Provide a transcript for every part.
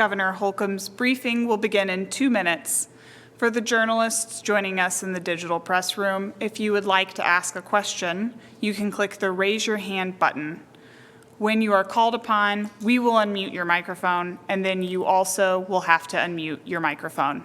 Governor Holcomb's briefing will begin in 2 minutes. For the journalists joining us in the digital press room, if you would like to ask a question, you can click the Raise Your Hand button. When you are called upon, we will unmute your microphone, and then you also will have to unmute your microphone.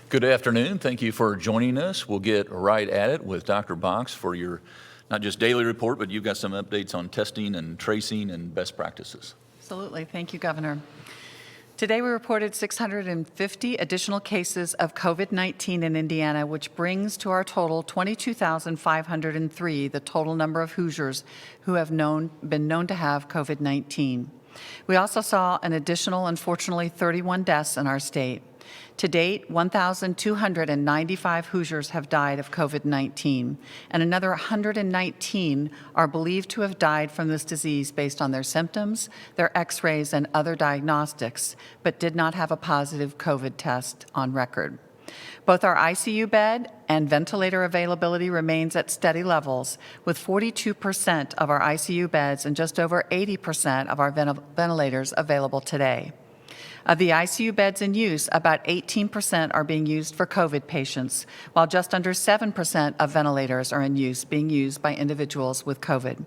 Good afternoon. Thank you for joining us. We'll get right at it with Dr. Box for your not just daily report, but you've got some updates on testing and tracing and best practices. Absolutely. Thank you, Governor. Today we reported 650 additional cases of COVID-19 in Indiana, which brings to our total 22,503 the total number of Hoosiers who have been known to have COVID-19. We also saw an additional, unfortunately, 31 deaths in our state. To date, 1,295 Hoosiers have died of COVID-19, and another 119 are believed to have died from this disease based on their symptoms, their x-rays, and other diagnostics, but did not have a positive COVID test on record. Both our ICU bed and ventilator availability remains at steady levels, with 42% of our ICU beds and just over 80% of our ventilators available today. Of the ICU beds in use, about 18% are being used for COVID patients, while just under 7% of ventilators are in use, being used by individuals with COVID.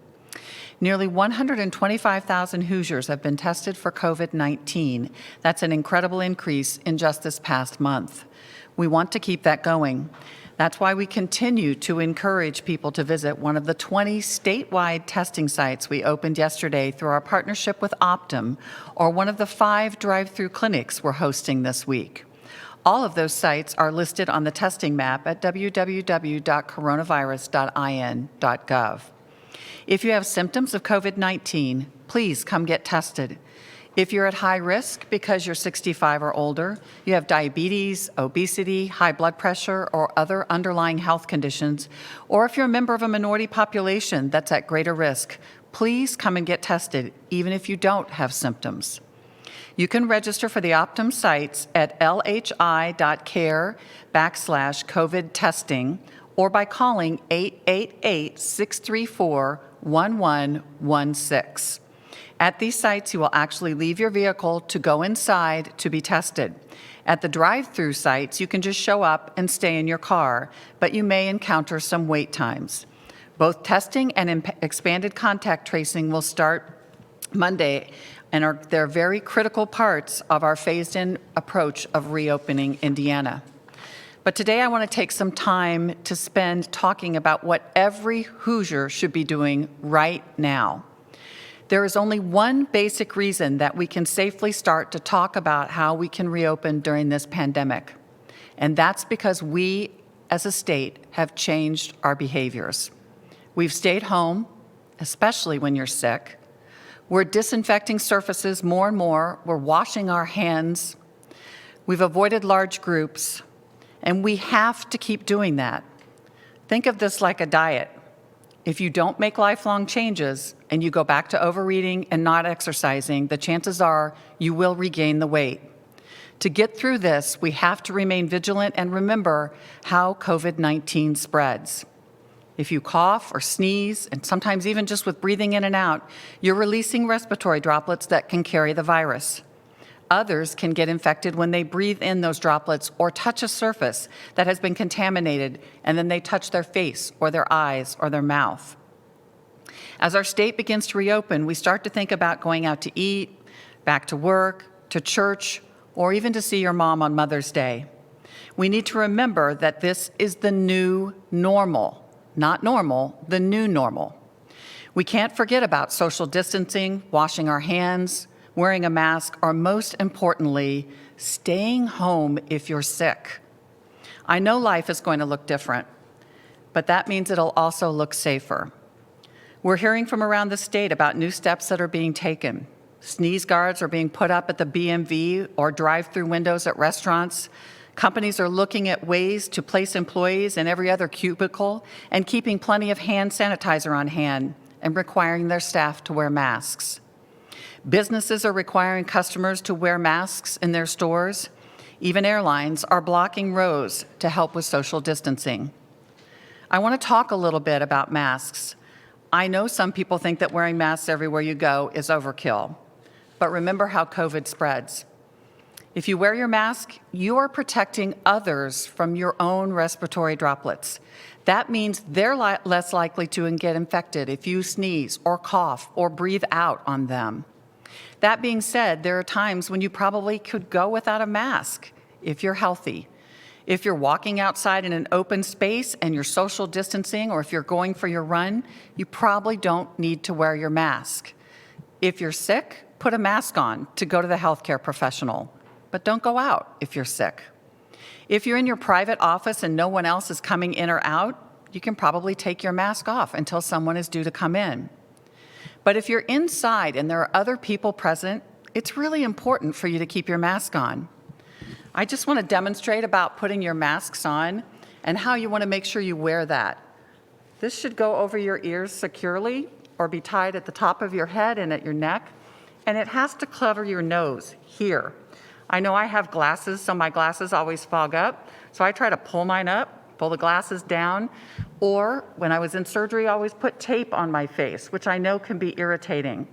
Nearly 125,000 Hoosiers have been tested for COVID-19. That's an incredible increase in just this past month. We want to keep that going. That's why we continue to encourage people to visit one of the 20 statewide testing sites we opened yesterday through our partnership with Optum, or one of the 5 drive-through clinics we're hosting this week. All of those sites are listed on the testing map at www.coronavirus.in.gov. If you have symptoms of COVID-19, please come get tested. If you're at high risk because you're 65 or older, you have diabetes, obesity, high blood pressure, or other underlying health conditions, or if you're a member of a minority population that's at greater risk, please come and get tested, even if you don't have symptoms. You can register for the Optum sites at lhi.care/COVID testing or by calling 888-634-1116. At these sites, you will actually leave your vehicle to go inside to be tested. At the drive-through sites, you can just show up and stay in your car, but you may encounter some wait times. Both testing and expanded contact tracing will start Monday, and they're very critical parts of our phased-in approach of reopening Indiana. But today I want to take some time to spend talking about what every Hoosier should be doing right now. There is only one basic reason that we can safely start to talk about how we can reopen during this pandemic, and that's because we, as a state, have changed our behaviors. We've stayed home, especially when you're sick. We're disinfecting surfaces more and more. We're washing our hands. We've avoided large groups, And we have to keep doing that. Think of this like a diet. If you don't make lifelong changes and you go back to overeating and not exercising, the chances are you will regain the weight. To get through this, we have to remain vigilant and remember how COVID-19 spreads. If you cough or sneeze, and sometimes even just with breathing in and out, you're releasing respiratory droplets that can carry the virus. Others can get infected when they breathe in those droplets or touch a surface that has been contaminated, and then they touch their face or their eyes or their mouth. As our state begins to reopen, we start to think about going out to eat, back to work, to church, or even to see your mom on Mother's Day. We need to remember that this is the new normal, not normal, the new normal. We can't forget about social distancing, washing our hands, wearing a mask, or most importantly, staying home if you're sick. I know life is going to look different, but that means it'll also look safer. We're hearing from around the state about new steps that are being taken. Sneeze guards are being put up at the BMV or drive-through windows at restaurants. Companies are looking at ways to place employees in every other cubicle and keeping plenty of hand sanitizer on hand and requiring their staff to wear masks. Businesses are requiring customers to wear masks in their stores. Even airlines are blocking rows to help with social distancing. I want to talk a little bit about masks. I know some people think that wearing masks everywhere you go is overkill, but remember how COVID spreads. If you wear your mask, you are protecting others from your own respiratory droplets. That means they're less likely to get infected if you sneeze or cough or breathe out on them. That being said, there are times when you probably could go without a mask if you're healthy. If you're walking outside in an open space and you're social distancing, or if you're going for your run, you probably don't need to wear your mask. If you're sick, put a mask on to go to the healthcare professional, but don't go out if you're sick. If you're in your private office and no one else is coming in or out, you can probably take your mask off until someone is due to come in. But if you're inside and there are other people present, it's really important for you to keep your mask on. I just want to demonstrate about putting your masks on and how you want to make sure you wear that. This should go over your ears securely or be tied at the top of your head and at your neck, and it has to cover your nose here. I know I have glasses, so my glasses always fog up, so I try to pull mine up, pull the glasses down, or when I was in surgery, I always put tape on my face, which I know can be irritating.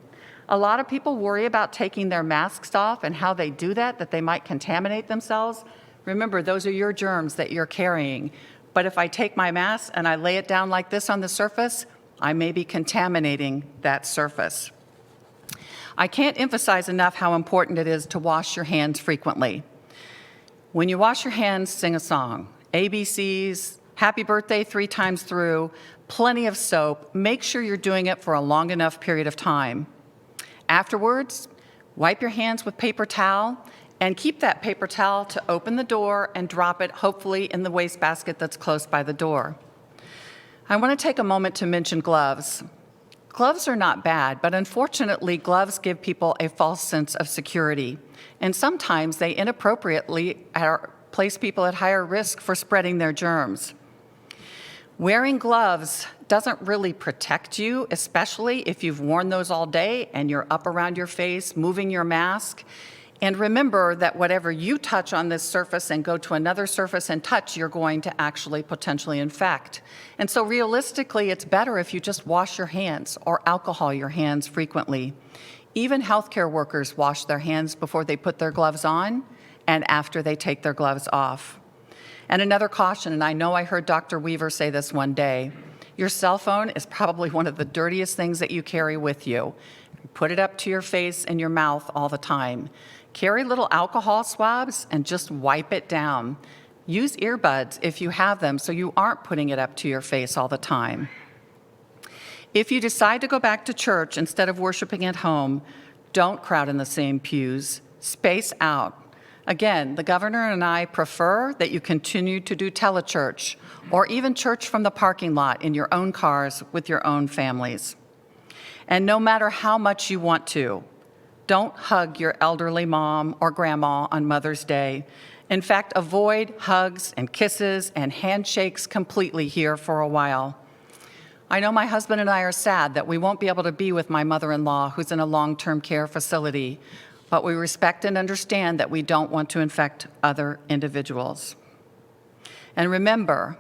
A lot of people worry about taking their masks off and how they do that they might contaminate themselves. Remember, those are your germs that you're carrying. But if I take my mask and I lay it down like this on the surface, I may be contaminating that surface. I can't emphasize enough how important it is to wash your hands frequently. When you wash your hands, sing a song. ABCs, happy birthday 3 times through, plenty of soap. Make sure you're doing it for a long enough period of time. Afterwards, wipe your hands with paper towel and keep that paper towel to open the door and drop it hopefully in the wastebasket that's close by the door. I want to take a moment to mention gloves. Gloves are not bad, but unfortunately, gloves give people a false sense of security, and sometimes they inappropriately place people at higher risk for spreading their germs. Wearing gloves doesn't really protect you, especially if you've worn those all day and you're up around your face, moving your mask. And remember that whatever you touch on this surface and go to another surface and touch, you're going to actually potentially infect. And so realistically, it's better if you just wash your hands or alcohol your hands frequently. Even healthcare workers wash their hands before they put their gloves on and after they take their gloves off. And another caution, and I know I heard Dr. Weaver say this one day, your cell phone is probably one of the dirtiest things that you carry with you. Put it up to your face and your mouth all the time. Carry little alcohol swabs and just wipe it down. Use earbuds if you have them so you aren't putting it up to your face all the time. If you decide to go back to church instead of worshiping at home, don't crowd in the same pews. Space out. Again, the governor and I prefer that you continue to do telechurch or even church from the parking lot in your own cars with your own families. And no matter how much you want to, don't hug your elderly mom or grandma on Mother's Day. In fact, avoid hugs and kisses and handshakes completely here for a while. I know my husband and I are sad that we won't be able to be with my mother-in-law who's in a long-term care facility, but we respect and understand that we don't want to infect other individuals. And remember,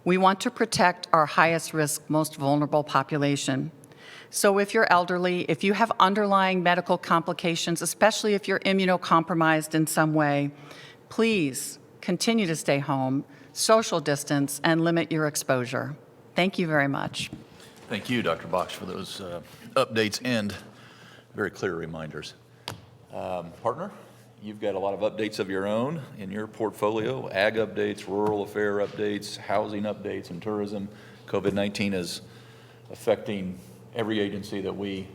we want to protect our highest risk, most vulnerable population. So if you're elderly, if you have underlying medical complications, especially if you're immunocompromised in some way, please continue to stay home, social distance, and limit your exposure. Thank you very much. Thank you, Dr. Box, for those updates and very clear reminders. Partner, you've got a lot of updates of your own in your portfolio, ag updates, rural affair updates, housing updates, and tourism. COVID-19 is affecting every agency that we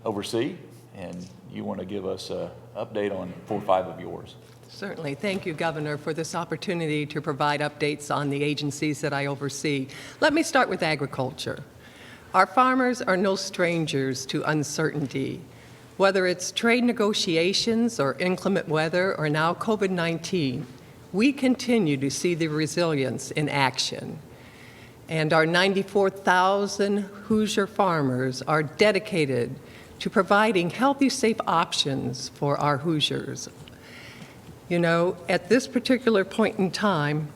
oversee, and you want to give us an update on 4 or 5 of yours. Certainly. Thank you, Governor, for this opportunity to provide updates on the agencies that I oversee. Let me start with agriculture. Our farmers are no strangers to uncertainty. Whether it's trade negotiations or inclement weather or now COVID-19, we continue to see the resilience in action. And our 94,000 Hoosier farmers are dedicated to providing healthy, safe options for our Hoosiers. You know, at this particular point in time,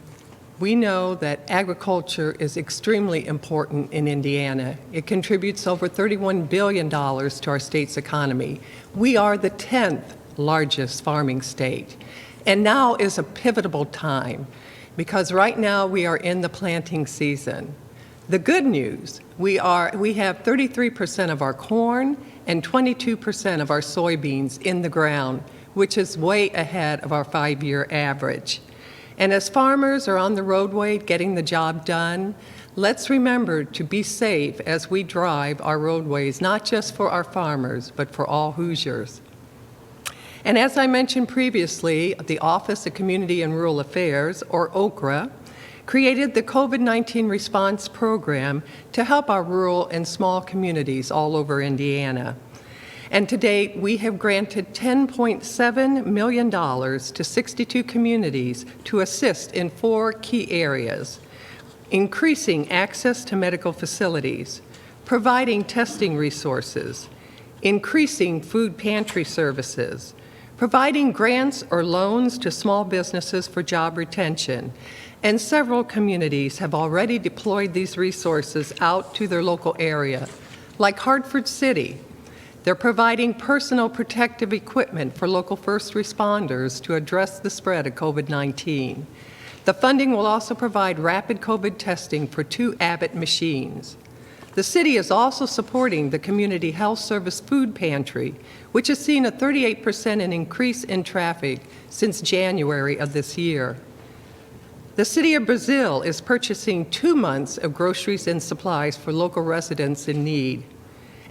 we know that agriculture is extremely important in Indiana. It contributes over $31 billion to our state's economy. We are the 10th largest farming state. And now is a pivotal time because right now we are in the planting season. The good news, we have 33% of our corn and 22% of our soybeans in the ground, which is way ahead of our 5-year average. And as farmers are on the roadway getting the job done, let's remember to be safe as we drive our roadways, not just for our farmers, but for all Hoosiers. And as I mentioned previously, the Office of Community and Rural Affairs, or OCRA, created the COVID-19 response program to help our rural and small communities all over Indiana. And to date, we have granted $10.7 million to 62 communities to assist in 4 key areas: increasing access to medical facilities, providing testing resources, increasing food pantry services, providing grants or loans to small businesses for job retention. And several communities have already deployed these resources out to their local area, like Hartford City. They're providing personal protective equipment for local first responders to address the spread of COVID-19. The funding will also provide rapid COVID testing for 2 Abbott machines. The city is also supporting the Community Health Service Food Pantry, which has seen a 38% increase in traffic since January of this year. The City of Brazil is purchasing 2 months of groceries and supplies for local residents in need.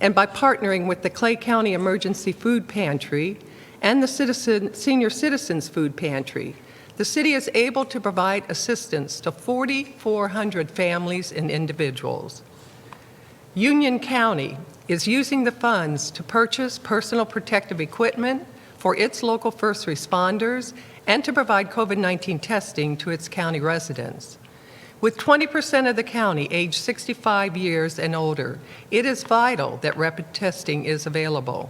And by partnering with the Clay County Emergency Food Pantry and the Senior Citizens Food Pantry, the city is able to provide assistance to 4,400 families and individuals. Union County is using the funds to purchase personal protective equipment for its local first responders and to provide COVID-19 testing to its county residents. With 20% of the county aged 65 years and older, it is vital that rapid testing is available.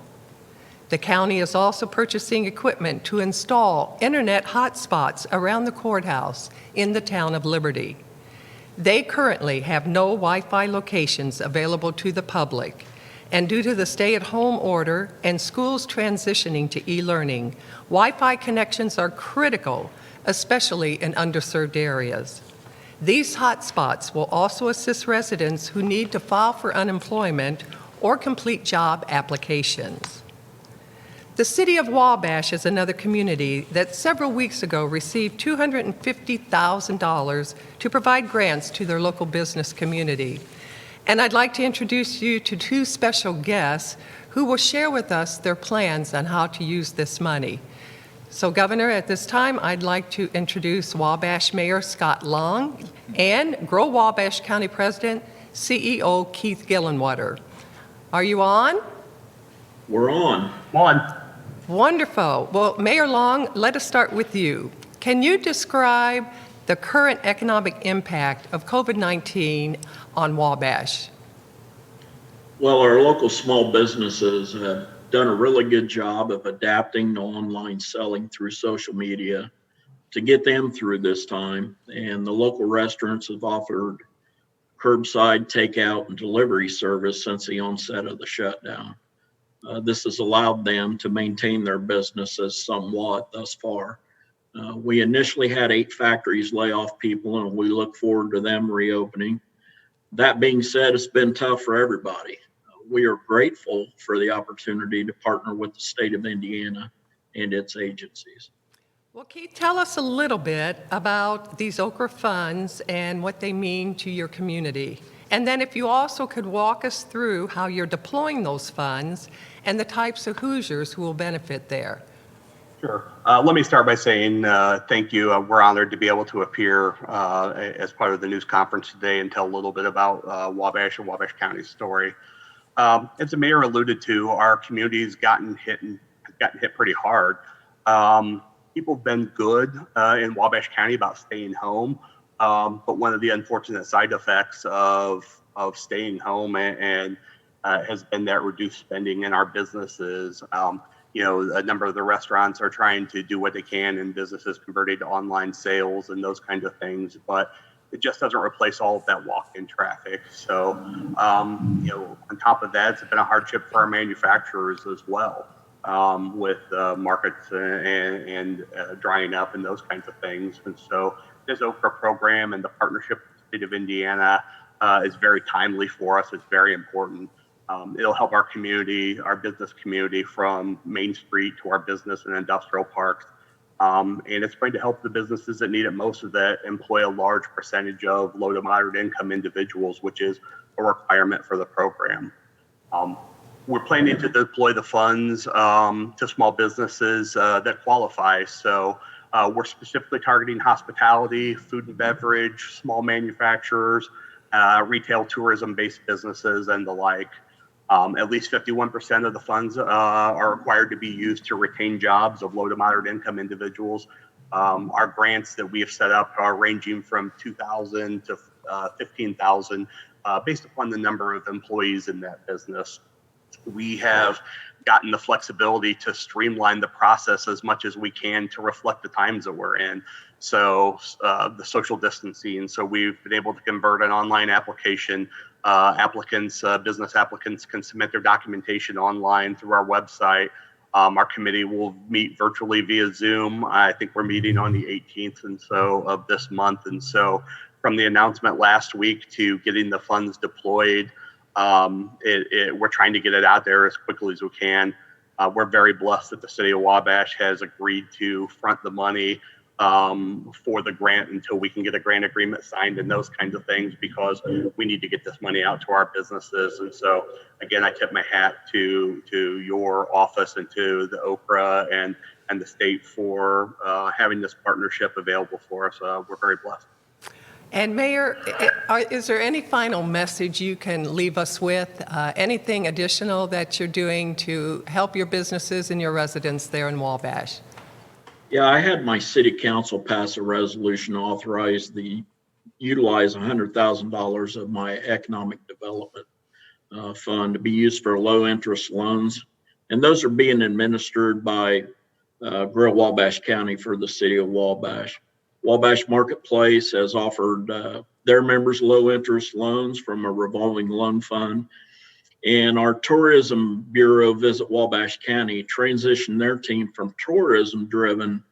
The county is also purchasing equipment to install internet hotspots around the courthouse in the town of Liberty. They currently have no Wi-Fi locations available to the public, and due to the stay-at-home order and schools transitioning to e-learning, Wi-Fi connections are critical, especially in underserved areas. These hotspots will also assist residents who need to file for unemployment or complete job applications. The City of Wabash is another community that several weeks ago received $250,000 to provide grants to their local business community. And I'd like to introduce you to 2 special guests who will share with us their plans on how to use this money. So, Governor, at this time, I'd like to introduce Wabash Mayor Scott Long and Grow Wabash County President, CEO Keith Gillenwater. Are you on? We're on. On. Wonderful. Well, Mayor Long, let us start with you. Can you describe the current economic impact of COVID-19 on Wabash? Well, our local small businesses have done a really good job of adapting to online selling through social media to get them through this time. And the local restaurants have offered curbside takeout and delivery service since the onset of the shutdown. This has allowed them to maintain their businesses somewhat thus far. We initially had 8 factories lay off people, and we look forward to them reopening. That being said, it's been tough for everybody. We are grateful for the opportunity to partner with the state of Indiana and its agencies. Well, Keith, tell us a little bit about these Okra funds and what they mean to your community. And then if you also could walk us through how you're deploying those funds and the types of Hoosiers who will benefit there. Sure. Let me start by saying thank you. We're honored to be able to appear as part of the news conference today and tell a little bit about Wabash and Wabash County's story. As the mayor alluded to, our community's gotten hit pretty hard. People have been good in Wabash County about staying home, but one of the unfortunate side effects of staying home and has been that reduced spending in our businesses. A number of the restaurants are trying to do what they can and businesses converting to online sales and those kinds of things, but it just doesn't replace all of that walk-in traffic. So, on top of that, it's been a hardship for our manufacturers as well, with markets and drying up and those kinds of things. And so this Okra program and the partnership with the state of Indiana is very timely for us. It's very important. It'll help our community, our business community, from Main Street to our business and industrial parks. And it's going to help the businesses that need it most, that employ a large percentage of low to moderate income individuals, which is a requirement for the program. We're planning to deploy the funds to small businesses that qualify. So we're specifically targeting hospitality, food and beverage, small manufacturers, retail tourism-based businesses, and the like. At least 51% of the funds are required to be used to retain jobs of low to moderate income individuals. Our grants that we have set up are ranging from $2,000 to $15,000 based upon the number of employees in that business. We have gotten the flexibility to streamline the process as much as we can to reflect the times that we're in. So the social distancing. So we've been able to convert an online application. Business applicants can submit their documentation online through our website. Our committee will meet virtually via Zoom. I think we're meeting on the 18th of this month. And so from the announcement last week to getting the funds deployed, we're trying to get it out there as quickly as we can. We're very blessed that the city of Wabash has agreed to front the money for the grant until we can get a grant agreement signed and those kinds of things, because we need to get this money out to our businesses. And so, again, I tip my hat to your office and to the Okra and the state for having this partnership available for us. We're very blessed. And Mayor, is there any final message you can leave us with? Anything additional that you're doing to help your businesses and your residents there in Wabash? Yeah, I had my city council pass a resolution to authorize utilize $100,000 of my economic development fund to be used for low interest loans. And those are being administered by Grill Wabash County for the city of Wabash. Wabash Marketplace has offered their members low interest loans from a revolving loan fund. And our Tourism Bureau, Visit Wabash County, transitioned their team from tourism driven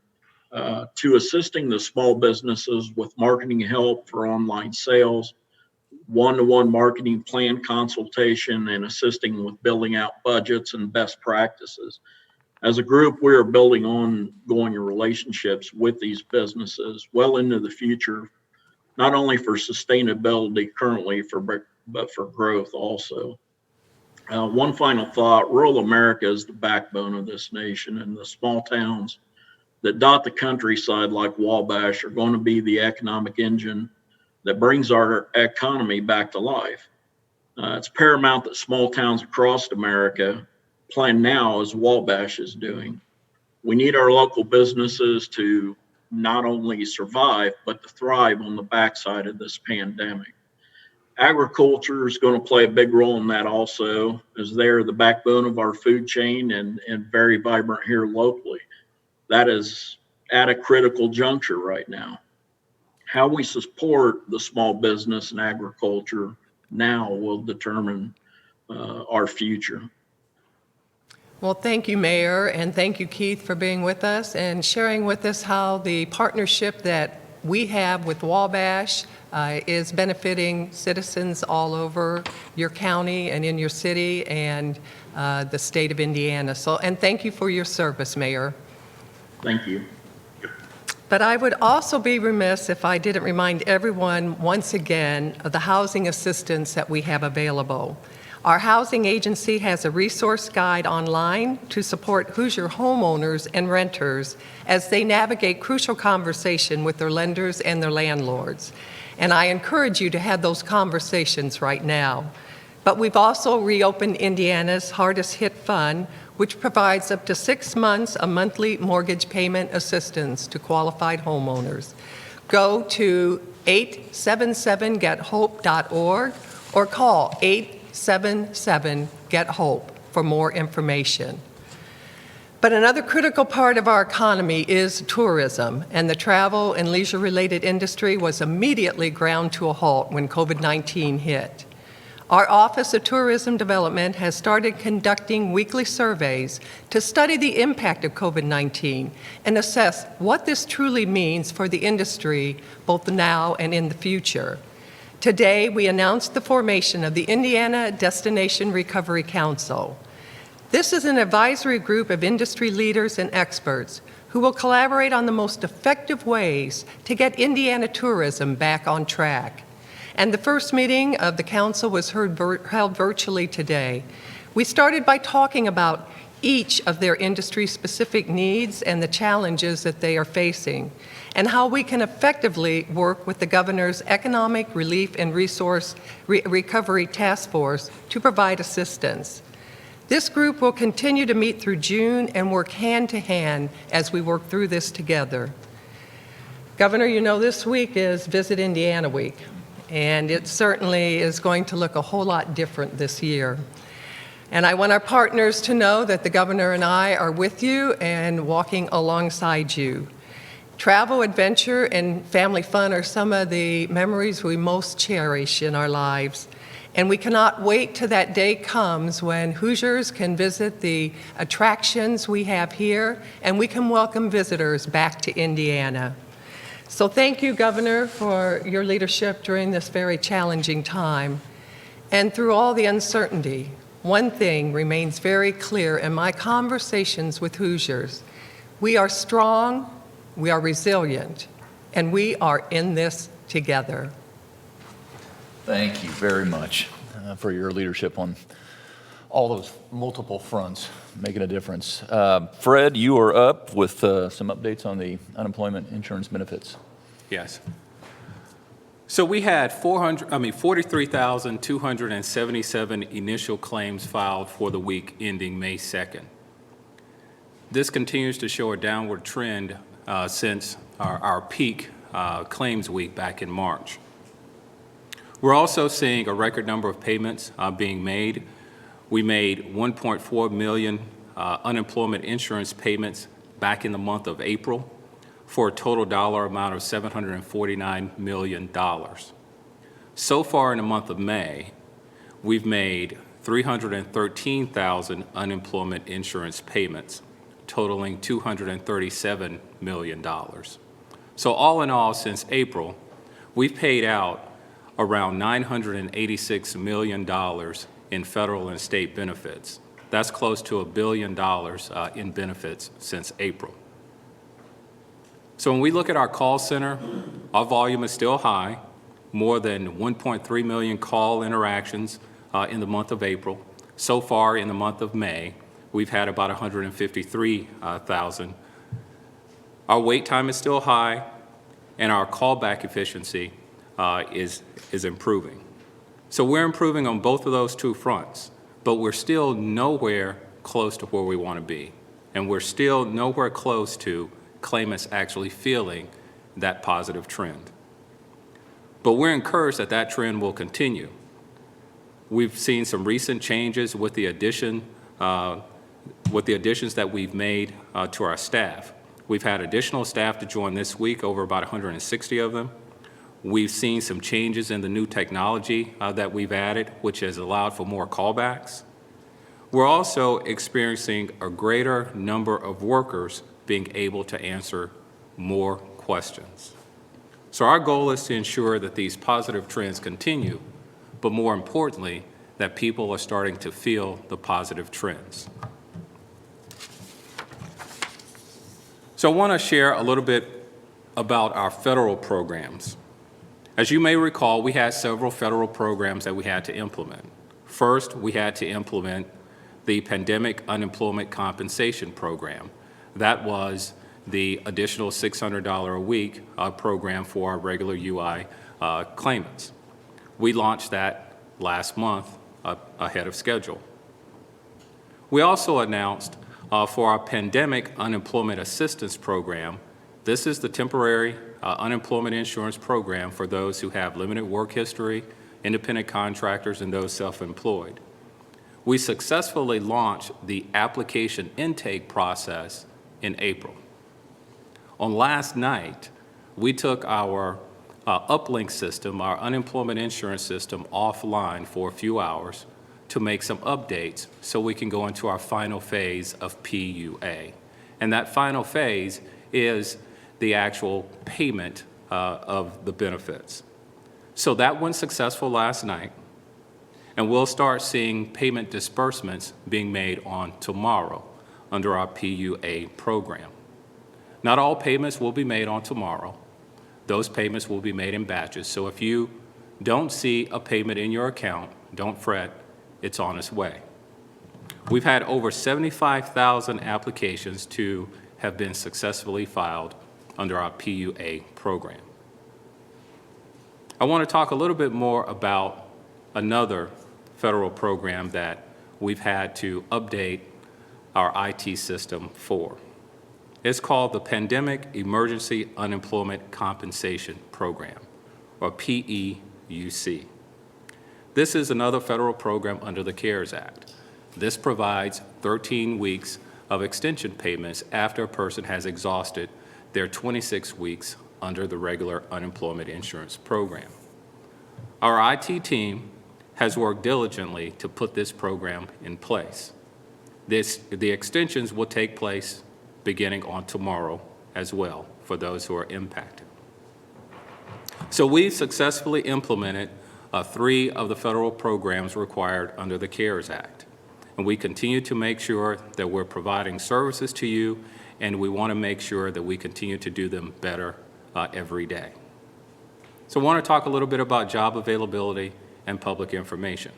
to assisting the small businesses with marketing help for online sales, one-to-one marketing plan consultation, and assisting with building out budgets and best practices. As a group, we are building ongoing relationships with these businesses well into the future, not only for sustainability currently, but for growth also. One final thought: rural America is the backbone of this nation, and the small towns that dot the countryside like Wabash are going to be the economic engine that brings our economy back to life. It's paramount that small towns across America plan now as Wabash is doing. We need our local businesses to not only survive, but to thrive on the backside of this pandemic. Agriculture is going to play a big role in that also, as they're the backbone of our food chain and very vibrant here locally. That is at a critical juncture right now. How we support the small business and agriculture now will determine our future. Well, thank you, Mayor, and thank you, Keith, for being with us and sharing with us how the partnership that we have with Wabash is benefiting citizens all over your county and in your city and the state of Indiana. And thank you for your service, Mayor. Thank you. But I would also be remiss if I didn't remind everyone once again of the housing assistance that we have available. Our housing agency has a resource guide online to support Hoosier homeowners and renters as they navigate crucial conversation with their lenders and their landlords. And I encourage you to have those conversations right now. But we've also reopened Indiana's Hardest Hit Fund, which provides up to 6 months of monthly mortgage payment assistance to qualified homeowners. Go to 877gethope.org or call 877-GET-HOPE for more information. But another critical part of our economy is tourism, and the travel and leisure-related industry was immediately ground to a halt when COVID-19 hit. Our Office of Tourism Development has started conducting weekly surveys to study the impact of COVID-19 and assess what this truly means for the industry, both now and in the future. Today, we announced the formation of the Indiana Destination Recovery Council. This is an advisory group of industry leaders and experts who will collaborate on the most effective ways to get Indiana tourism back on track. And the first meeting of the council was held virtually today. We started by talking about each of their industry-specific needs and the challenges that they are facing, and how we can effectively work with the governor's Economic Relief and Resource Recovery Task Force to provide assistance. This group will continue to meet through June and work hand to hand as we work through this together. Governor, you know this week is Visit Indiana Week, and it certainly is going to look a whole lot different this year. And I want our partners to know that the governor and I are with you and walking alongside you. Travel, adventure, and family fun are some of the memories we most cherish in our lives. And we cannot wait till that day comes when Hoosiers can visit the attractions we have here, and we can welcome visitors back to Indiana. So thank you, Governor, for your leadership during this very challenging time. And through all the uncertainty, one thing remains very clear in my conversations with Hoosiers. We are strong, we are resilient, and we are in this together. Thank you very much for your leadership on all those multiple fronts, making a difference. Fred, you are up with some updates on the unemployment insurance benefits. Yes. So we had 43,277 initial claims filed for the week ending May 2nd. This continues to show a downward trend since our peak claims week back in March. We're also seeing a record number of payments being made. We made 1.4 million unemployment insurance payments back in the month of April for a total dollar amount of $749 million. So far in the month of May, we've made 313,000 unemployment insurance payments, totaling $237 million. So all in all, since April, we've paid out around $986 million in federal and state benefits. That's close to $1 billion in benefits since April. So when we look at our call center, our volume is still high, more than 1.3 million call interactions in the month of April. So far in the month of May, we've had about 153,000. Our wait time is still high, and our callback efficiency is improving. So we're improving on both of those two fronts, but we're still nowhere close to where we want to be. And we're still nowhere close to claimants actually feeling that positive trend. But we're encouraged that that trend will continue. We've seen some recent changes with the additions that we've made to our staff. We've had additional staff to join this week, over about 160 of them. We've seen some changes in the new technology that we've added, which has allowed for more callbacks. We're also experiencing a greater number of workers being able to answer more questions. So our goal is to ensure that these positive trends continue, but more importantly, that people are starting to feel the positive trends. So I want to share a little bit about our federal programs. As you may recall, we had several federal programs that we had to implement. First, we had to implement the Pandemic Unemployment Compensation Program. That was the additional $600 a week program for our regular UI claimants. We launched that last month ahead of schedule. We also announced for our Pandemic Unemployment Assistance Program, this is the temporary unemployment insurance program for those who have limited work history, independent contractors, and those self-employed. We successfully launched the application intake process in April. On last night, we took our uplink system, our unemployment insurance system, offline for a few hours to make some updates so we can go into our final phase of PUA. And that final phase is the actual payment of the benefits. So that went successful last night, and we'll start seeing payment disbursements being made on tomorrow under our PUA program. Not all payments will be made on tomorrow. Those payments will be made in batches. So if you don't see a payment in your account, don't fret, it's on its way. We've had over 75,000 applications to have been successfully filed under our PUA program. I want to talk a little bit more about another federal program that we've had to update our IT system for. It's called the Pandemic Emergency Unemployment Compensation Program, or PEUC. This is another federal program under the CARES Act. This provides 13 weeks of extension payments after a person has exhausted their 26 weeks under the regular unemployment insurance program. Our IT team has worked diligently to put this program in place. The extensions will take place beginning on tomorrow as well for those who are impacted. So we've successfully implemented 3 of the federal programs required under the CARES Act. And we continue to make sure that we're providing services to you, and we want to make sure that we continue to do them better every day. So I want to talk a little bit about job availability and public information.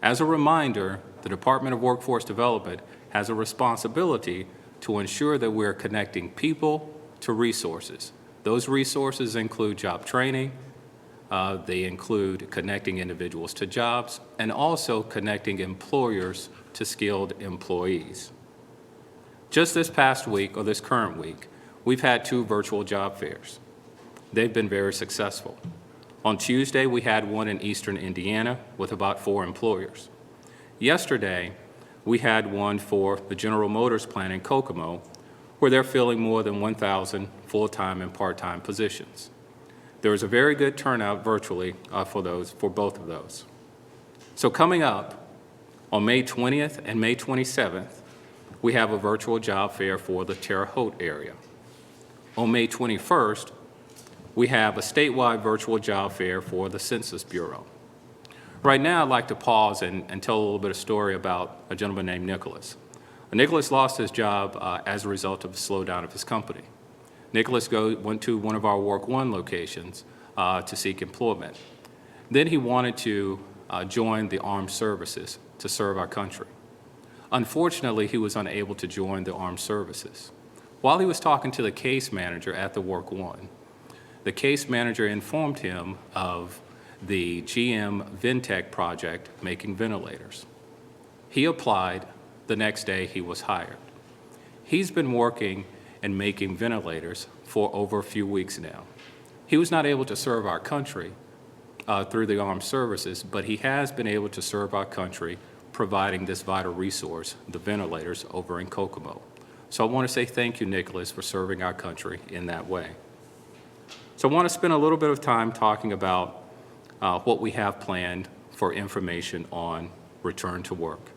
As a reminder, the Department of Workforce Development has a responsibility to ensure that we're connecting people to resources. Those resources include job training, they include connecting individuals to jobs, and also connecting employers to skilled employees. Just this past week, or this current week, we've had 2 virtual job fairs. They've been very successful. On Tuesday, we had one in eastern Indiana with about 4 employers. Yesterday, we had one for the General Motors plant in Kokomo, where they're filling more than 1,000 full-time and part-time positions. There was a very good turnout virtually for both of those. So coming up on May 20th and May 27th, we have a virtual job fair for the Terre Haute area. On May 21st, we have a statewide virtual job fair for the Census Bureau. Right now, I'd like to pause and tell a little bit of story about a gentleman named Nicholas. Nicholas lost his job as a result of the slowdown of his company. Nicholas went to one of our Work One locations to seek employment. Then he wanted to join the armed services to serve our country. Unfortunately, he was unable to join the armed services. While he was talking to the case manager at the Work One, the case manager informed him of the GM Ventec project making ventilators. He applied. The next day he was hired. He's been working and making ventilators for over a few weeks now. He was not able to serve our country through the armed services, but he has been able to serve our country providing this vital resource, the ventilators, over in Kokomo. So I want to say thank you, Nicholas, for serving our country in that way. So I want to spend a little bit of time talking about what we have planned for information on return to work.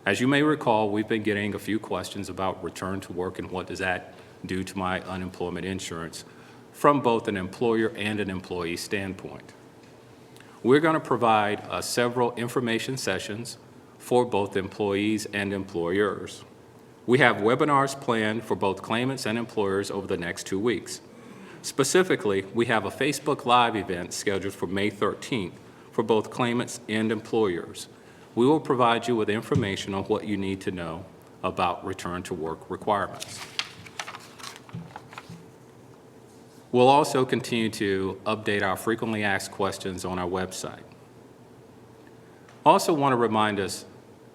As you may recall, we've been getting a few questions about return to work and what does that do to my unemployment insurance from both an employer and an employee standpoint. We're going to provide several information sessions for both employees and employers. We have webinars planned for both claimants and employers over the next 2 weeks. Specifically, we have a Facebook Live event scheduled for May 13th for both claimants and employers. We will provide you with information on what you need to know about return to work requirements. We'll also continue to update our frequently asked questions on our website. I also want to remind us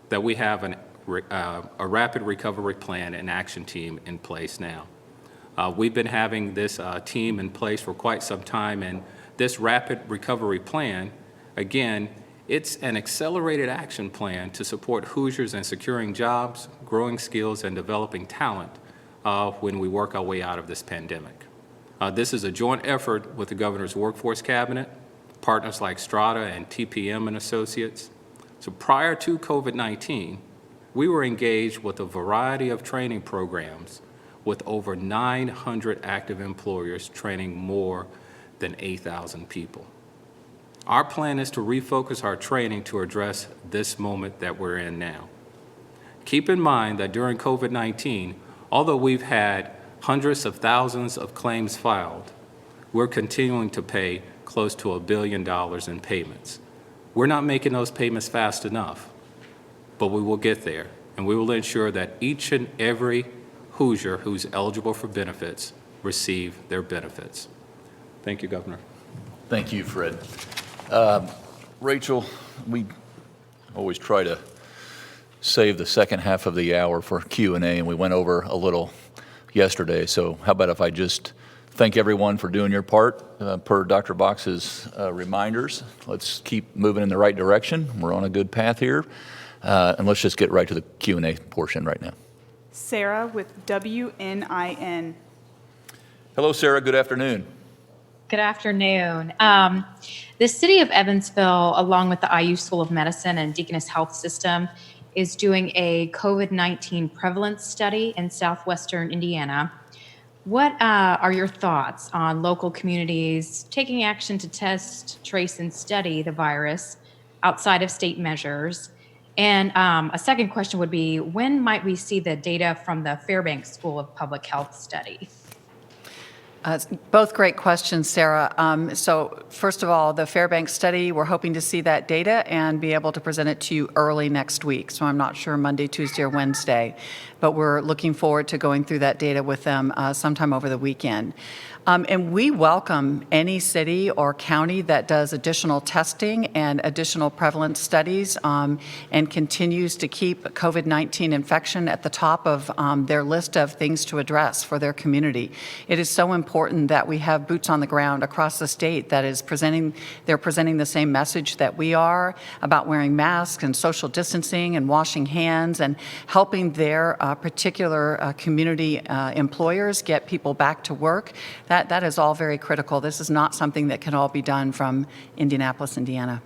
that we have a rapid recovery plan and action team in place now. We've been having this team in place for quite some time, and this rapid recovery plan, again, it's an accelerated action plan to support Hoosiers in securing jobs, growing skills, and developing talent when we work our way out of this pandemic. This is a joint effort with the Governor's Workforce Cabinet, partners like Strata and TPM and Associates. So prior to COVID-19, we were engaged with a variety of training programs with over 900 active employers training more than 8,000 people. Our plan is to refocus our training to address this moment that we're in now. Keep in mind that during COVID-19, although we've had hundreds of thousands of claims filed, we're continuing to pay close to $1 billion in payments. We're not making those payments fast enough, but we will get there, and we will ensure that each and every Hoosier who's eligible for benefits receive their benefits. Thank you, Governor. Thank you, Fred. Rachel, we always try to save the second half of the hour for Q&A, and we went over a little yesterday. So how about if I just thank everyone for doing your part per Dr. Box's reminders. Let's keep moving in the right direction. We're on a good path here. And let's just get right to the Q&A portion right now. Sarah with WNIN. Hello, Sarah. Good afternoon. Good afternoon. The city of Evansville, along with the IU School of Medicine and Deaconess Health System, is doing a COVID-19 prevalence study in southwestern Indiana. What are your thoughts on local communities taking action to test, trace, and study the virus outside of state measures? And a second question would be, when might we see the data from the Fairbanks School of Public Health study? Both great questions, Sarah. So first of all, the Fairbanks study, we're hoping to see that data and be able to present it to you early next week. So I'm not sure Monday, Tuesday, or Wednesday, but we're looking forward to going through that data with them sometime over the weekend. And we welcome any city or county that does additional testing and additional prevalence studies and continues to keep COVID-19 infection at the top of their list of things to address for their community. It is so important that we have boots on the ground across the state that is they're presenting the same message that we are about wearing masks and social distancing and washing hands and helping their particular community employers get people back to work. That is all very critical. This is not something that can all be done from Indianapolis, Indiana.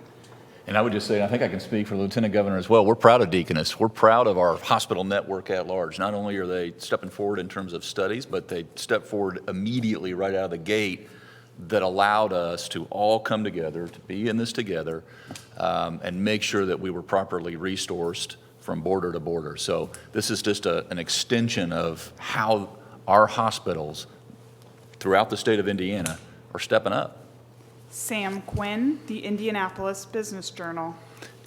And I would just say, I think I can speak for Lieutenant Governor as well, we're proud of Deaconess. We're proud of our hospital network at large. Not only are they stepping forward in terms of studies, but they stepped forward immediately right out of the gate that allowed us to all come together, to be in this together, and make sure that we were properly resourced from border to border. So this is just an extension of how our hospitals throughout the state of Indiana are stepping up. Sam Quinn, the Indianapolis Business Journal.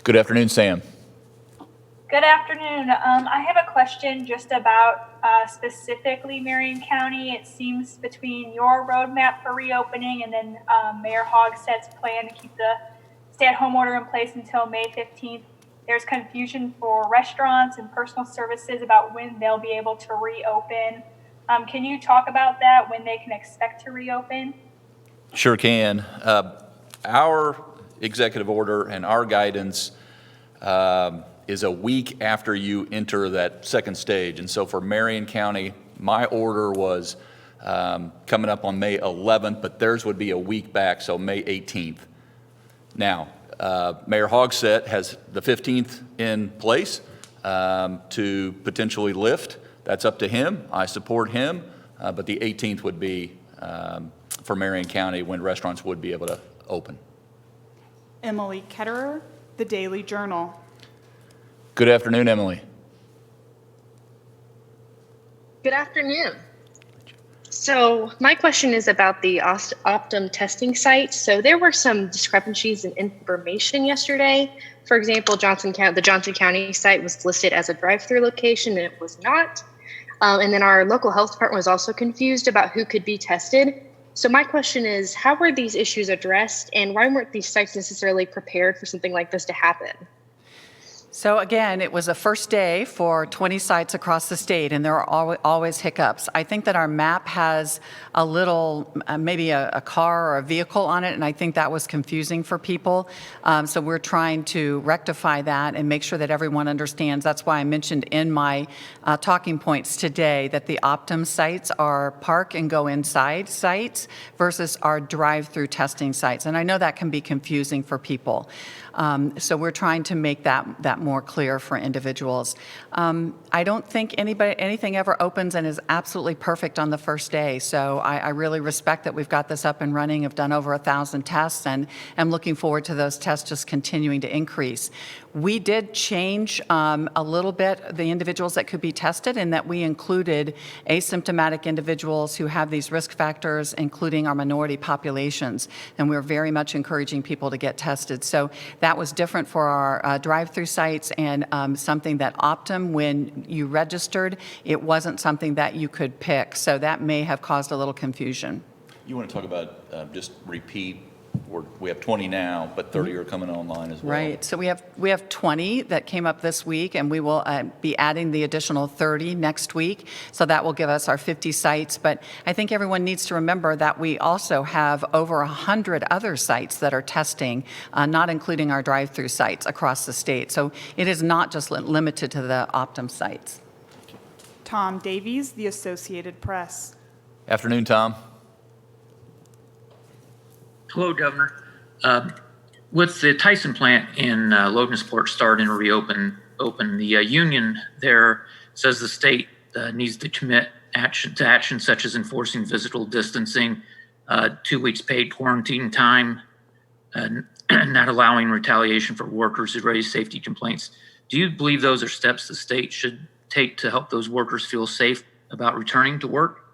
Good afternoon, Sam. Good afternoon. I have a question just about specifically Marion County. It seems between your roadmap for reopening and then Mayor Hogstead's plan to keep the stay-at-home order in place until May 15th, there's confusion for restaurants and personal services about when they'll be able to reopen. Can you talk about that, when they can expect to reopen? Sure can. Our executive order and our guidance is a week after you enter that second stage. And so for Marion County, my order was coming up on May 11th, but theirs would be a week back, so May 18th. Now, Mayor Hogsett has the 15th in place to potentially lift. That's up to him. I support him, but the 18th would be for Marion County when restaurants would be able to open. Emily Ketterer, The Daily Journal. Good afternoon, Emily. Good afternoon. So my question is about the Optum testing site. So there were some discrepancies in information yesterday. For example, the Johnson County site was listed as a drive-through location, and it was not. And then our local health department was also confused about who could be tested. So my question is, how were these issues addressed, and why weren't these sites necessarily prepared for something like this to happen? So again, it was a first day for 20 sites across the state, and there are always hiccups. I think that our map has a little, maybe a car or a vehicle on it, and I think that was confusing for people. So we're trying to rectify that and make sure that everyone understands. That's why I mentioned in my talking points today that the Optum sites are park and go inside sites versus our drive-through testing sites. And I know that can be confusing for people. So we're trying to make that more clear for individuals. I don't think anything ever opens and is absolutely perfect on the first day. So I really respect that we've got this up and running. I've done over 1,000 tests, and I'm looking forward to those tests just continuing to increase. We did change a little bit the individuals that could be tested, in that we included asymptomatic individuals who have these risk factors, including our minority populations. And we're very much encouraging people to get tested. So that was different for our drive-through sites, and something that Optum, when you registered, it wasn't something that you could pick. So that may have caused a little confusion. You want to talk about just repeat? We have 20 now, but 30 are coming online as well. Right. So we have 20 that came up this week, and we will be adding the additional 30 next week. So that will give us our 50 sites. But I think everyone needs to remember that we also have over 100 other sites that are testing, not including our drive-through sites across the state. So it is not just limited to the Optum sites. Tom Davies, The Associated Press. Afternoon, Tom. Hello, Governor. With the Tyson plant in Logansport starting to reopen, the union there says the state needs to commit to action such as enforcing physical distancing, 2 weeks paid quarantine time, not allowing retaliation for workers who raise safety complaints. Do you believe those are steps the state should take to help those workers feel safe about returning to work?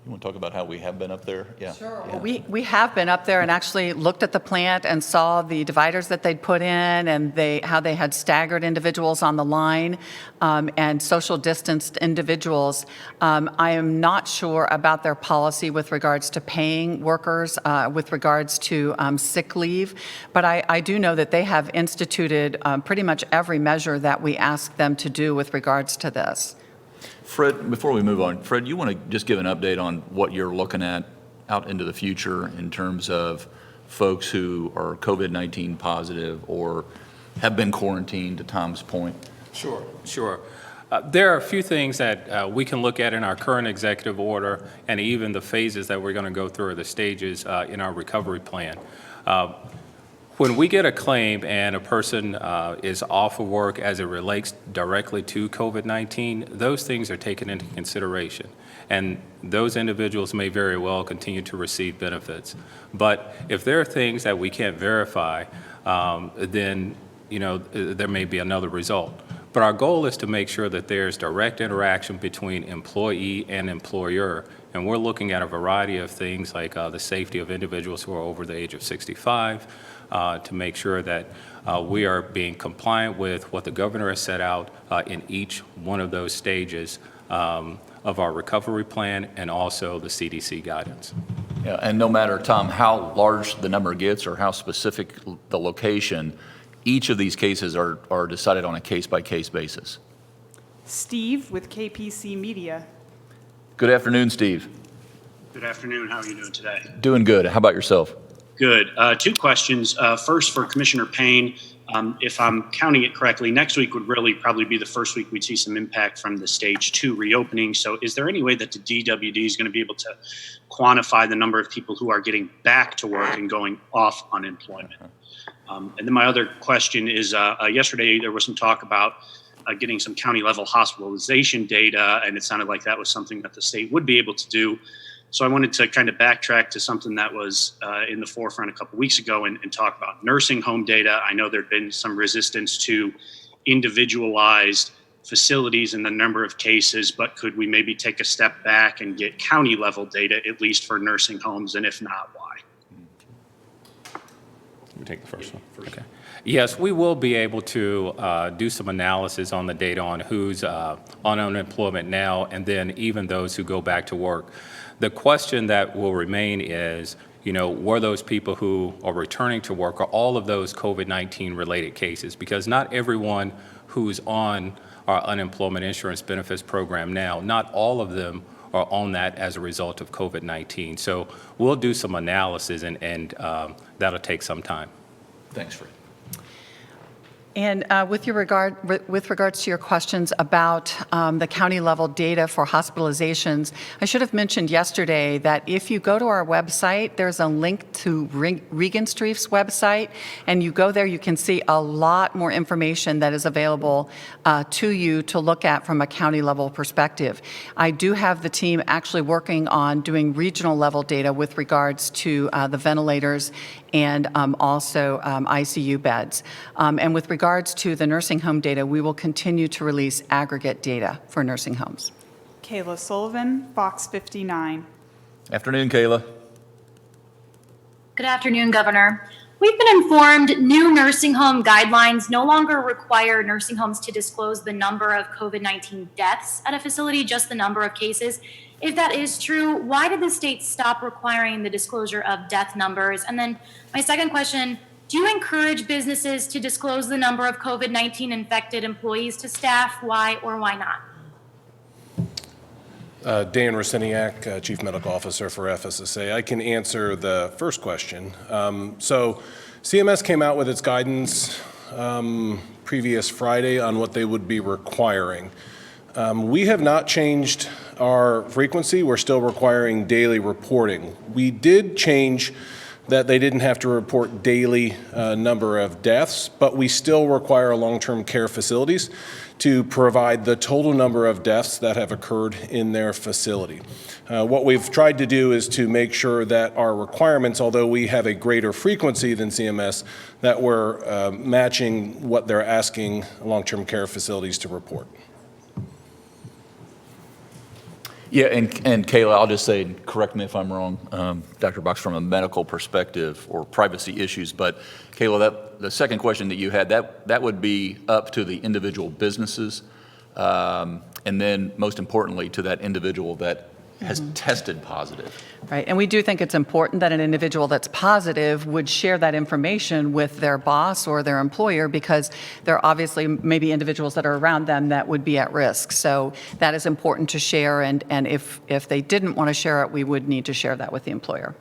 You want to talk about how we have been up there? Yeah. Sure. Yeah. Well, we have been up there and actually looked at the plant and saw the dividers that they'd put in, and how they had staggered individuals on the line and social distanced individuals. I am not sure about their policy with regards to paying workers, with regards to sick leave, but I do know that they have instituted pretty much every measure that we ask them to do with regards to this. Fred, before we move on, Fred, you want to just give an update on what you're looking at out into the future in terms of folks who are COVID-19 positive or have been quarantined, to Tom's point? Sure. There are a few things that we can look at in our current executive order, and even the phases that we're going to go through, or the stages in our recovery plan. When we get a claim and a person is off of work as it relates directly to COVID-19, those things are taken into consideration. And those individuals may very well continue to receive benefits. But if there are things that we can't verify, then there may be another result. But our goal is to make sure that there's direct interaction between employee and employer. And we're looking at a variety of things like the safety of individuals who are over the age of 65, to make sure that we are being compliant with what the governor has set out in each one of those stages of our recovery plan, and also the CDC guidance. Yeah, and no matter, Tom, how large the number gets or how specific the location, each of these cases are decided on a case-by-case basis. Steve with KPC Media. Good afternoon, Steve. Good afternoon. How are you doing today? Doing good. How about yourself? Good. Two questions. First, for Commissioner Payne, if I'm counting it correctly, next week would really probably be the first week we'd see some impact from the stage 2 reopening. So is there any way that the DWD is going to be able to quantify the number of people who are getting back to work and going off unemployment? And then my other question is, yesterday there was some talk about getting some county level hospitalization data, and it sounded like that was something that the state would be able to do. So I wanted to kind of backtrack to something that was in the forefront a couple weeks ago and talk about nursing home data. I know there'd been some resistance to individualized facilities and the number of cases, but could we maybe take a step back and get county level data, at least for nursing homes, and if not, why? Let me take the first one. Okay. Yes, we will be able to do some analysis on the data on who's on unemployment now, and then even those who go back to work. The question that will remain is, were those people who are returning to work, are all of those COVID-19 related cases? Because not everyone who's on our unemployment insurance benefits program now, not all of them are on that as a result of COVID-19. So we'll do some analysis, and that'll take some time. Thanks, Fred. And with regards to your questions about the county level data for hospitalizations, I should have mentioned yesterday that if you go to our website, there's a link to Regenstrief's website, and you go there, you can see a lot more information that is available to you to look at from a county level perspective. I do have the team actually working on doing regional level data with regards to the ventilators and also ICU beds. And with regards to the nursing home data, we will continue to release aggregate data for nursing homes. Kayla Sullivan, Fox 59. Afternoon, Kayla. Good afternoon, Governor. We've been informed new nursing home guidelines no longer require nursing homes to disclose the number of COVID-19 deaths at a facility, just the number of cases. If that is true, why did the state stop requiring the disclosure of death numbers? And then my second question, do you encourage businesses to disclose the number of COVID-19 infected employees to staff? Why or why not? Dan Rosiniak, Chief Medical Officer for FSSA. I can answer the first question. So CMS came out with its guidance previous Friday on what they would be requiring. We have not changed our frequency. We're still requiring daily reporting. We did change that they didn't have to report daily number of deaths, but we still require long-term care facilities to provide the total number of deaths that have occurred in their facility. What we've tried to do is to make sure that our requirements, although we have a greater frequency than CMS, that we're matching what they're asking long-term care facilities to report. Yeah, and Kayla, I'll just say, correct me if I'm wrong, Dr. Box, from a medical perspective or privacy issues, but Kayla, the second question that you had, that would be up to the individual businesses, and then most importantly to that individual that has tested positive. Right, and we do think it's important that an individual that's positive would share that information with their boss or their employer, because there are obviously maybe individuals that are around them that would be at risk. So that is important to share, and if they didn't want to share it, we would need to share that with the employer.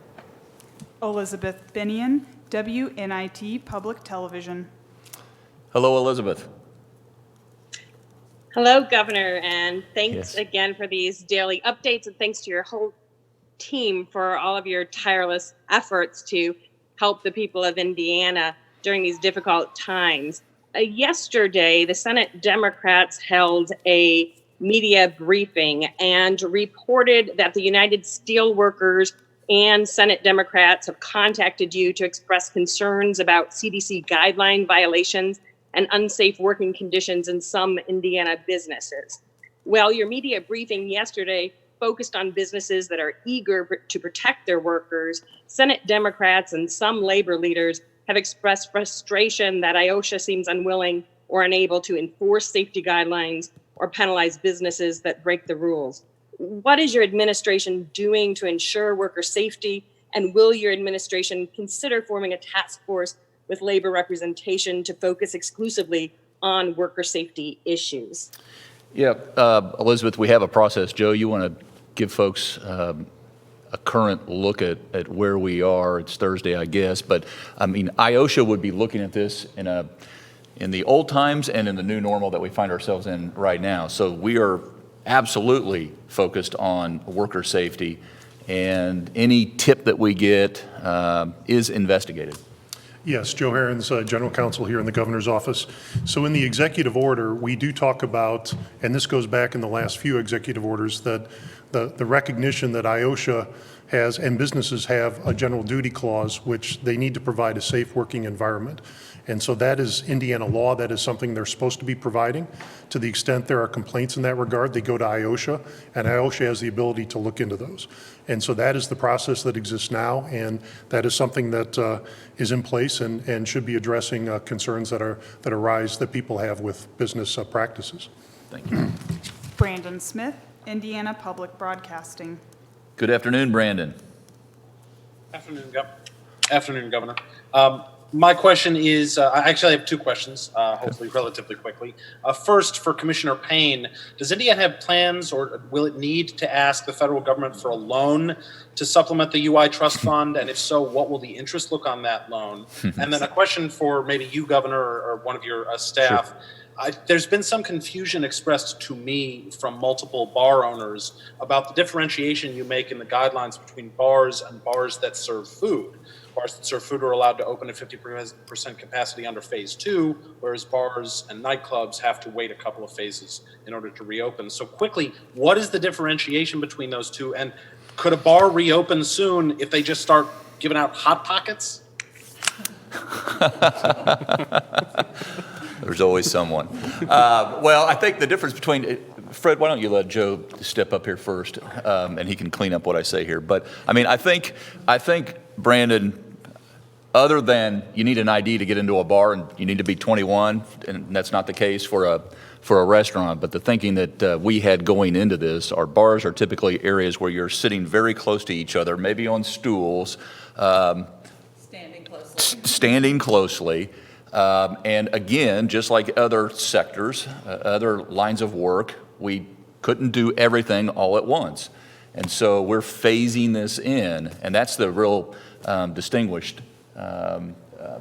Elizabeth Binion, WNIT Public Television. Hello, Elizabeth. Hello, Governor, and thanks again for these daily updates, and thanks to your whole team for all of your tireless efforts to help the people of Indiana during these difficult times. Yesterday, the Senate Democrats held a media briefing and reported that the United Steelworkers and Senate Democrats have contacted you to express concerns about CDC guideline violations and unsafe working conditions in some Indiana businesses. Well, your media briefing yesterday focused on businesses that are eager to protect their workers. Senate Democrats and some labor leaders have expressed frustration that IOSHA seems unwilling or unable to enforce safety guidelines or penalize businesses that break the rules. What is your administration doing to ensure worker safety? And will your administration consider forming a task force with labor representation to focus exclusively on worker safety issues? Yeah, Elizabeth, we have a process. Joe, you want to give folks a current look at where we are. It's Thursday, I guess, but I mean, IOSHA would be looking at this in the old times and in the new normal that we find ourselves in right now. So we are absolutely focused on worker safety, and any tip that we get is investigated. Yes, Joe Herons, General Counsel here in the Governor's office. So in the executive order, we do talk about, and this goes back in the last few executive orders, that the recognition that IOSHA has and businesses have a general duty clause, which they need to provide a safe working environment. And so that is Indiana law. That is something they're supposed to be providing. To the extent there are complaints in that regard, they go to IOSHA, and IOSHA has the ability to look into those. And so that is the process that exists now, and that is something that is in place and should be addressing concerns that arise that people have with business practices. Thank you. Brandon Smith, Indiana Public Broadcasting. Good afternoon, Brandon. Afternoon, Governor. My question is, I actually have two questions, hopefully relatively quickly. First, for Commissioner Payne, does Indiana have plans or will it need to ask the federal government for a loan to supplement the UI trust fund? And if so, what will the interest look on that loan? And then a question for maybe you, Governor, or one of your staff. Sure. There's been some confusion expressed to me from multiple bar owners about the differentiation you make in the guidelines between bars and bars that serve food. Bars that serve food are allowed to open at 50% capacity under phase 2, whereas bars and nightclubs have to wait a couple of phases in order to reopen. So quickly, what is the differentiation between those two? And could a bar reopen soon if they just start giving out Hot Pockets? There's always someone. Well, I think the difference between, Fred, why don't you let Joe step up here first, and he can clean up what I say here. But I mean, I think Brandon, other than you need an ID to get into a bar and you need to be 21, and that's not the case for a restaurant, but the thinking that we had going into this, our bars are typically areas where you're sitting very close to each other, maybe on stools. Standing closely. And again, just like other sectors, other lines of work, we couldn't do everything all at once. And so we're phasing this in, and that's the real distinguished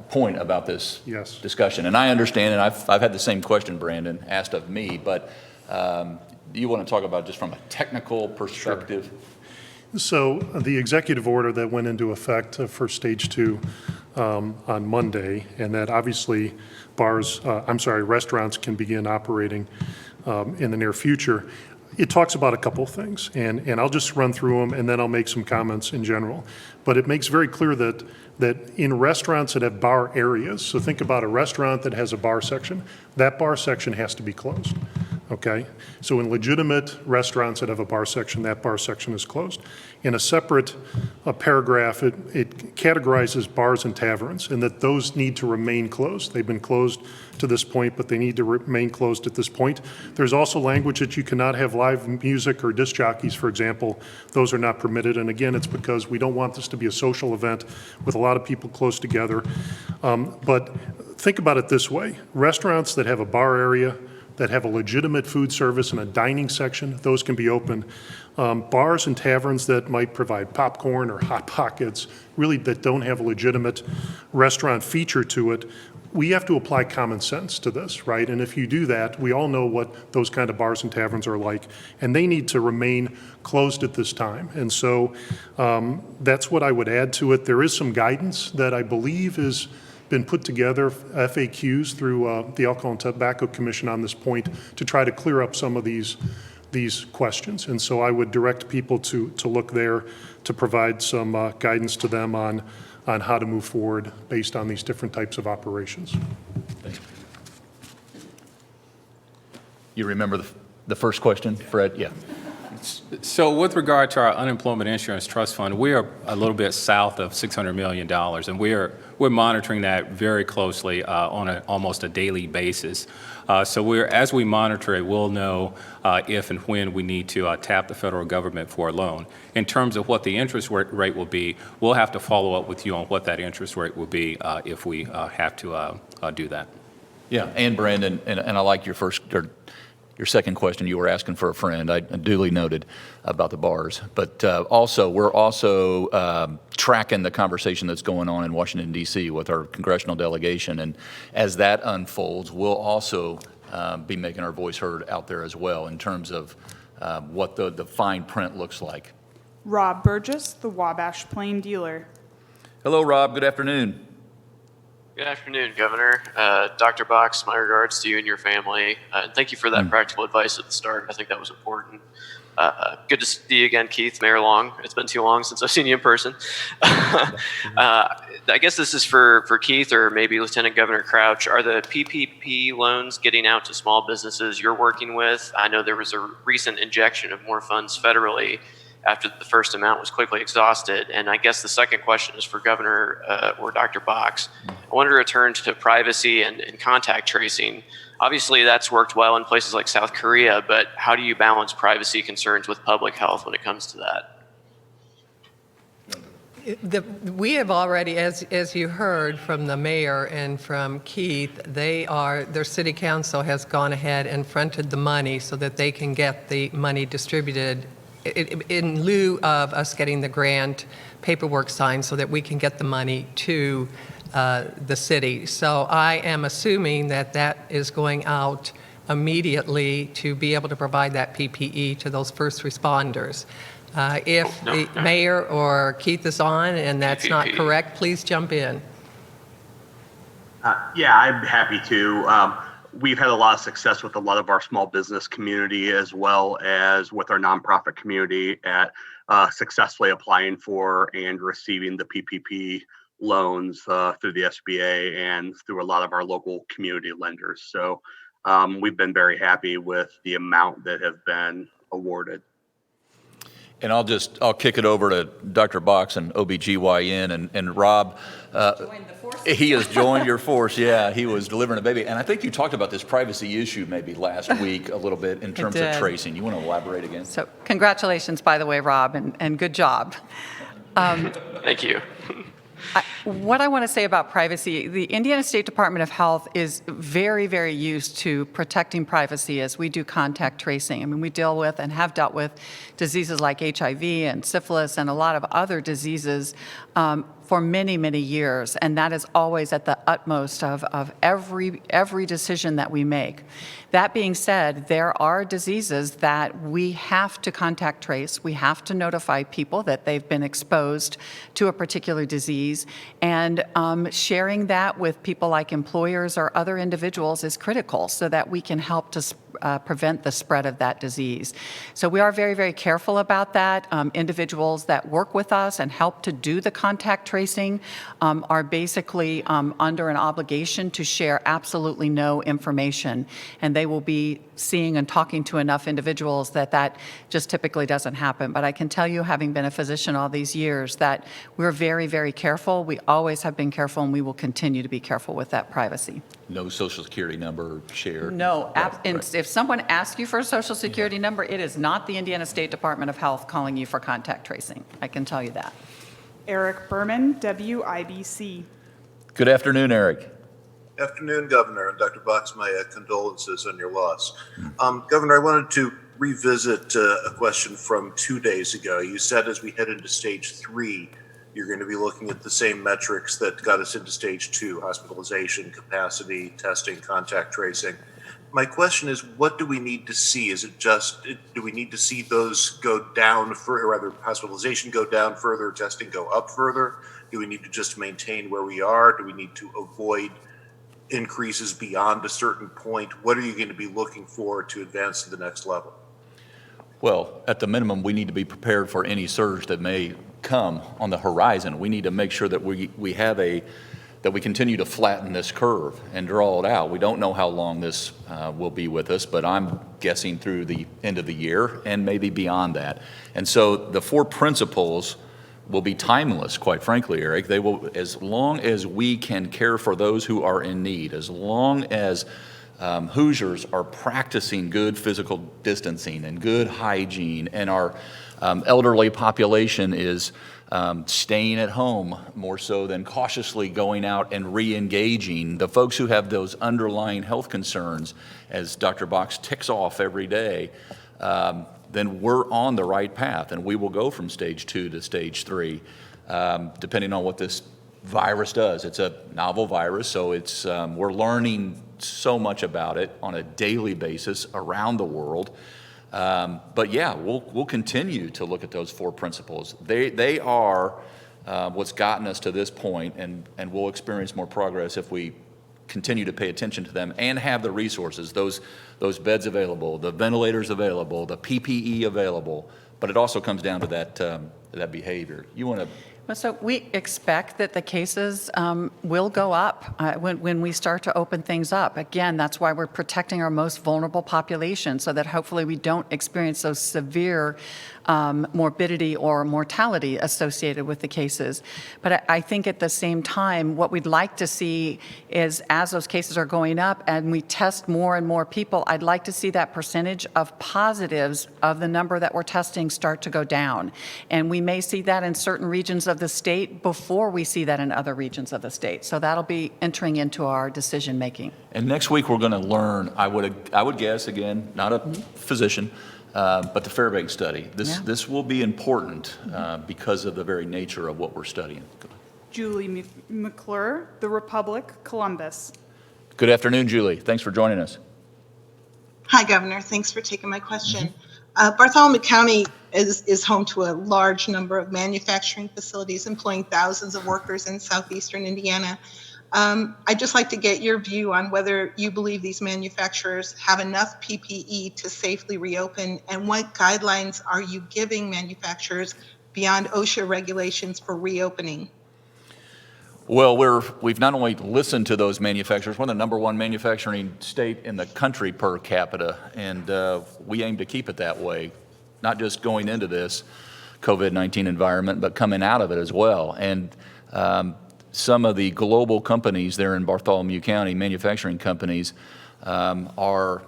point about this discussion. And I understand, and I've had the same question, Brandon, asked of me, but you want to talk about just from a technical perspective? Sure. So the executive order that went into effect for stage 2 on Monday, and that obviously restaurants can begin operating in the near future. It talks about a couple of things, and I'll just run through them, and then I'll make some comments in general. But it makes very clear that in restaurants that have bar areas, so think about a restaurant that has a bar section, that bar section has to be closed. Okay, so in legitimate restaurants that have a bar section, that bar section is closed. In a separate paragraph, it categorizes bars and taverns, and that those need to remain closed. They've been closed to this point, but they need to remain closed at this point. There's also language that you cannot have live music or disc jockeys, for example. Those are not permitted, and again, it's because we don't want this to be a social event with a lot of people close together. But think about it this way. Restaurants that have a bar area, that have a legitimate food service and a dining section, those can be open. Bars and taverns that might provide popcorn or Hot Pockets, really that don't have a legitimate restaurant feature to it, we have to apply common sense to this, right? And if you do that, we all know what those kind of bars and taverns are like, and they need to remain closed at this time. And so that's what I would add to it. There is some guidance that I believe is been put together, FAQs through the Alcohol and Tobacco Commission on this point to try to clear up some of these questions. And so I would direct people to look there to provide some guidance to them on how to move forward based on these different types of operations. Thanks. You remember the first question, Fred? Yeah. So with regard to our unemployment insurance trust fund, we are a little bit south of $600 million, and we're monitoring that very closely on almost a daily basis. So as we monitor it, we'll know if and when we need to tap the federal government for a loan. In terms of what the interest rate will be, we'll have to follow up with you on what that interest rate will be if we have to do that. Yeah, and Brandon, and I like your first, Your second question, you were asking for a friend. I duly noted about the bars. But we're also tracking the conversation that's going on in Washington, D.C. with our congressional delegation. And as that unfolds, we'll also be making our voice heard out there as well in terms of what the fine print looks like. Rob Burgess, the Wabash Plain dealer. Hello, Rob. Good afternoon. Good afternoon, Governor. Dr. Box, my regards to you and your family. And thank you for that practical advice at the start. I think that was important. Good to see you again, Keith, Mayor Long. It's been too long since I've seen you in person. I guess this is for Keith or maybe Lieutenant Governor Crouch. Are the PPP loans getting out to small businesses you're working with? I know there was a recent injection of more funds federally after the first amount was quickly exhausted. And I guess the second question is for Governor or Dr. Box. I wanted to return to privacy and contact tracing. Obviously, that's worked well in places like South Korea, but how do you balance privacy concerns with public health when it comes to that? We have already, as you heard from the mayor and from Keith, their city council has gone ahead and fronted the money so that they can get the money distributed in lieu of us getting the grant paperwork signed so that we can get the money to the city. So I am assuming that that is going out immediately to be able to provide that PPE to those first responders. If the mayor or Keith is on and that's not correct, please jump in. Yeah, I'm happy to. We've had a lot of success with a lot of our small business community as well as with our nonprofit community at successfully applying for and receiving the PPP loans through the SBA and through a lot of our local community lenders. So we've been very happy with the amount that have been awarded. And I'll kick it over to Dr. Box and OBGYN and Rob. He has joined your force. Yeah, he was delivering a baby. And I think you talked about this privacy issue maybe last week a little bit in terms of tracing. You want to elaborate again? So congratulations, by the way, Rob, and good job. Thank you. What I want to say about privacy, the Indiana State Department of Health is very, very used to protecting privacy as we do contact tracing. I mean, we deal with and have dealt with diseases like HIV and syphilis and a lot of other diseases for many, many years, and that is always at the utmost of every decision that we make. That being said, there are diseases that we have to contact trace. We have to notify people that they've been exposed to a particular disease, and sharing that with people like employers or other individuals is critical so that we can help to prevent the spread of that disease. So we are very, very careful about that. Individuals that work with us and help to do the contact tracing are basically under an obligation to share absolutely no information. And they will be seeing and talking to enough individuals that just typically doesn't happen. But I can tell you, having been a physician all these years, that we're very, very careful. We always have been careful, and we will continue to be careful with that privacy. No social security number shared? No. If someone asks you for a social security number, it is not the Indiana State Department of Health calling you for contact tracing. I can tell you that. Eric Berman, WIBC. Good afternoon, Eric. Afternoon, Governor, and Dr. Box, my condolences on your loss. Governor, I wanted to revisit a question from 2 days ago. You said as we head into stage 3, you're going to be looking at the same metrics that got us into stage 2, hospitalization, capacity, testing, contact tracing. My question is, what do we need to see? Is it just, do we need to see those go down, or rather hospitalization go down further, testing go up further? Do we need to just maintain where we are? Do we need to avoid increases beyond a certain point? What are you going to be looking for to advance to the next level? Well, at the minimum, we need to be prepared for any surge that may come on the horizon. We need to make sure that we continue to flatten this curve and draw it out. We don't know how long this will be with us, but I'm guessing through the end of the year and maybe beyond that. And so the 4 principles will be timeless, quite frankly, Eric. They will, as long as we can care for those who are in need, as long as Hoosiers are practicing good physical distancing and good hygiene, and our elderly population is staying at home more so than cautiously going out and re-engaging. The folks who have those underlying health concerns, as Dr. Box ticks off every day, then we're on the right path, and we will go from stage 2 to stage 3, depending on what this virus does. It's a novel virus, so it's we're learning so much about it on a daily basis around the world. But yeah, we'll continue to look at those 4 principles. They are what's gotten us to this point, and we'll experience more progress if we continue to pay attention to them and have the resources, those beds available, the ventilators available, the PPE available. But it also comes down to that behavior. You want to? Well, so we expect that the cases will go up when we start to open things up. Again, that's why we're protecting our most vulnerable population, so that hopefully we don't experience those severe morbidity or mortality associated with the cases. But I think at the same time, what we'd like to see is, as those cases are going up and we test more and more people, I'd like to see that percentage of positives of the number that we're testing start to go down. And we may see that in certain regions of the state before we see that in other regions of the state. So that'll be entering into our decision making. And next week we're going to learn, I would guess, again, not a physician, but the Fairbanks study. This will be important because of the very nature of what we're studying. Julie McClure, The Republic, Columbus. Good afternoon, Julie. Thanks for joining us. Hi, Governor. Thanks for taking my question. Bartholomew County is home to a large number of manufacturing facilities employing thousands of workers in southeastern Indiana. I'd just like to get your view on whether you believe these manufacturers have enough PPE to safely reopen, and what guidelines are you giving manufacturers beyond OSHA regulations for reopening? Well, we've not only listened to those manufacturers, we're the #1 manufacturing state in the country per capita, and we aim to keep it that way, not just going into this COVID-19 environment, but coming out of it as well. And some of the global companies there in Bartholomew County, manufacturing companies, are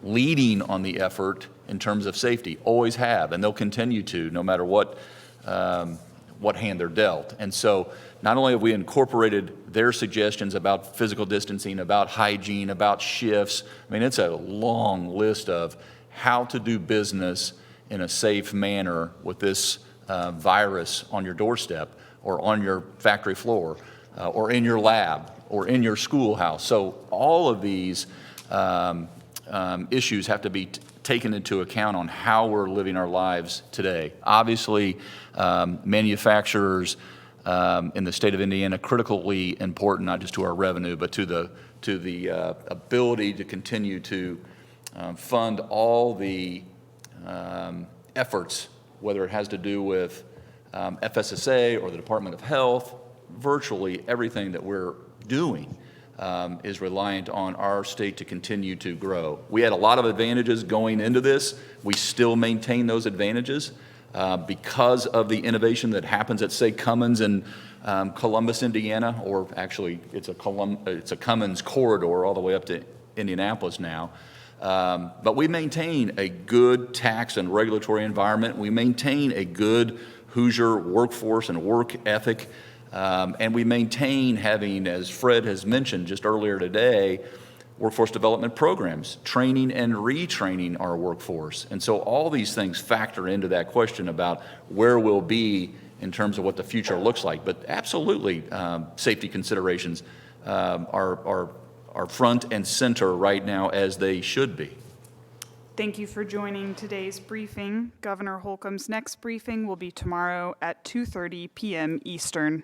leading on the effort in terms of safety, always have, and they'll continue to, no matter what hand they're dealt. And so not only have we incorporated their suggestions about physical distancing, about hygiene, about shifts, I mean, it's a long list of how to do business in a safe manner with this virus on your doorstep, or on your factory floor, or in your lab, or in your schoolhouse. So all of these issues have to be taken into account on how we're living our lives today. Obviously, manufacturers in the state of Indiana, critically important, not just to our revenue, but to the ability to continue to fund all the efforts, whether it has to do with FSSA or the Department of Health. Virtually everything that we're doing is reliant on our state to continue to grow. We had a lot of advantages going into this. We still maintain those advantages because of the innovation that happens at, say, Cummins in Columbus, Indiana, or actually it's a Cummins corridor all the way up to Indianapolis now. But we maintain a good tax and regulatory environment. We maintain a good Hoosier workforce and work ethic, and we maintain having, as Fred has mentioned just earlier today, workforce development programs, training and retraining our workforce. And so all these things factor into that question about where we'll be in terms of what the future looks like. But absolutely, safety considerations are front and center right now, as they should be. Thank you for joining today's briefing. Governor Holcomb's next briefing will be tomorrow at 2:30 p.m. Eastern.